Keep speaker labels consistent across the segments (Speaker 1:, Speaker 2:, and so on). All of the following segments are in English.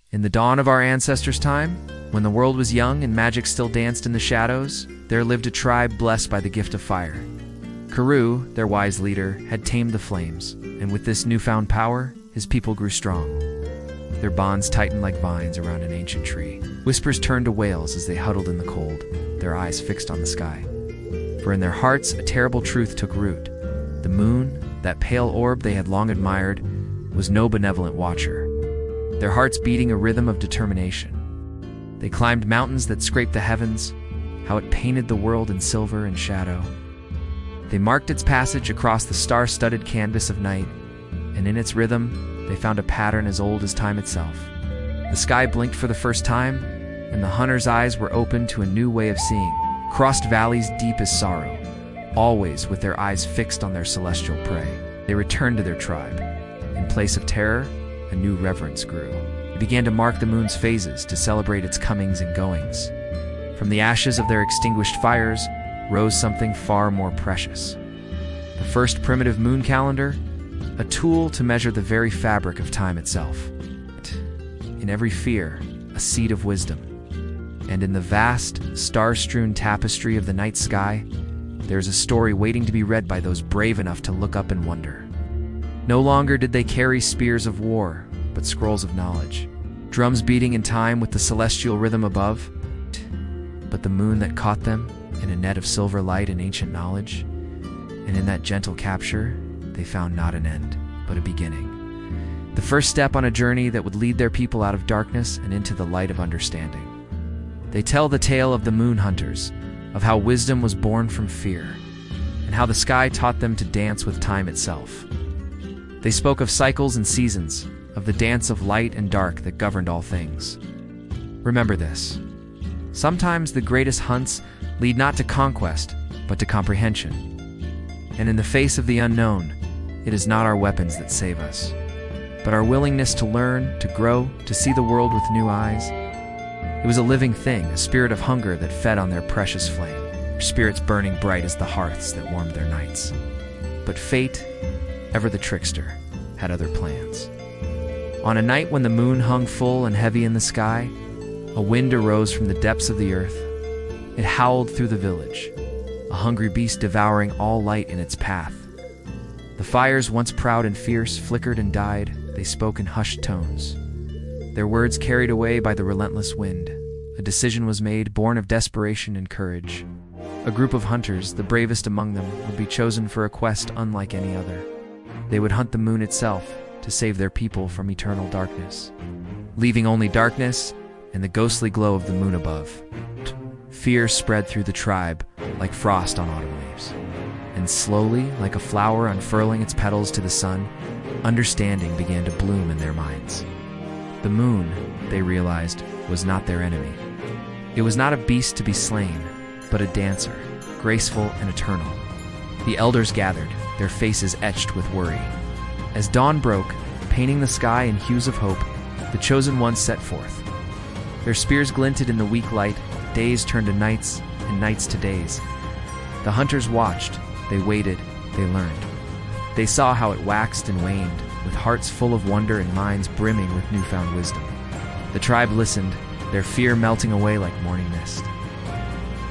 Speaker 1: In the dawn of our ancestors' time, when the world was young and magic still danced in the shadows, there lived a tribe blessed by the gift of fire. Karu, their wise leader, had tamed the flames, and with this newfound power, his people grew strong. Their bonds tightened like vines around an ancient tree. Whispers turned to wails as they huddled in the cold, their eyes fixed on the sky. For in their hearts a terrible truth took root. The moon, that pale orb they had long admired, was no benevolent watcher. Their hearts beating a rhythm of determination. They climbed mountains that scraped the heavens, how it painted the world in silver and shadow. They marked its passage across the star-studded canvas of night, and in its rhythm, they found a pattern as old as time itself. The sky blinked for the first time, and the hunter's eyes were opened to a new way of seeing, crossed valleys deep as sorrow, always with their eyes fixed on their celestial prey. They returned to their tribe. In place of terror, a new reverence grew. They began to mark the moon's phases to celebrate its comings and goings. From the ashes of their extinguished fires rose something far more precious. The first primitive moon calendar, a tool to measure the very fabric of time itself. In every fear, a seed of wisdom. And in the vast, star-strewn tapestry of the night sky, there's a story waiting to be read by those brave enough to look up and wonder. No longer did they carry spears of war, but scrolls of knowledge. Drums beating in time with the celestial rhythm above, but the moon that caught them in a net of silver light and ancient knowledge. And in that gentle capture, they found not an end, but a beginning. The first step on a journey that would lead their people out of darkness and into the light of understanding. They tell the tale of the moon hunters, of how wisdom was born from fear, and how the sky taught them to dance with time itself. They spoke of cycles and seasons, of the dance of light and dark that governed all things. Remember this. Sometimes the greatest hunts lead not to conquest, but to comprehension. And in the face of the unknown, it is not our weapons that save us, but our willingness to learn, to grow, to see the world with new eyes. It was a living thing, a spirit of hunger that fed on their precious flame, their spirits burning bright as the hearths that warmed their nights. But fate, ever the trickster, had other plans. On a night when the moon hung full and heavy in the sky, a wind arose from the depths of the earth. It howled through the village, a hungry beast devouring all light in its path. The fires, once proud and fierce, flickered and died. They spoke in hushed tones, their words carried away by the relentless wind. A decision was made, born of desperation and courage. A group of hunters, the bravest among them, would be chosen for a quest unlike any other. They would hunt the moon itself to save their people from eternal darkness, leaving only darkness and the ghostly glow of the moon above. Fear spread through the tribe like frost on autumn leaves, and slowly, like a flower unfurling its petals to the sun, understanding began to bloom in their minds. The moon, they realized, was not their enemy. It was not a beast to be slain, but a dancer, graceful and eternal. The elders gathered, their faces etched with worry. As dawn broke, painting the sky in hues of hope, the chosen ones set forth. Their spears glinted in the weak light, days turned to nights, and nights to days. The hunters watched, they waited, they learned. They saw how it waxed and waned, with hearts full of wonder and minds brimming with newfound wisdom. The tribe listened, their fear melting away like morning mist.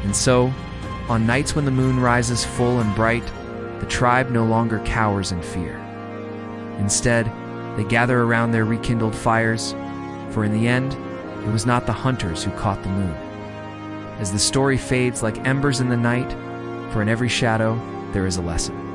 Speaker 1: And so, on nights when the moon rises full and bright, the tribe no longer cowers in fear. Instead, they gather around their rekindled fires, for in the end, it was not the hunters who caught the moon. As the story fades like embers in the night, for in every shadow there is a lesson.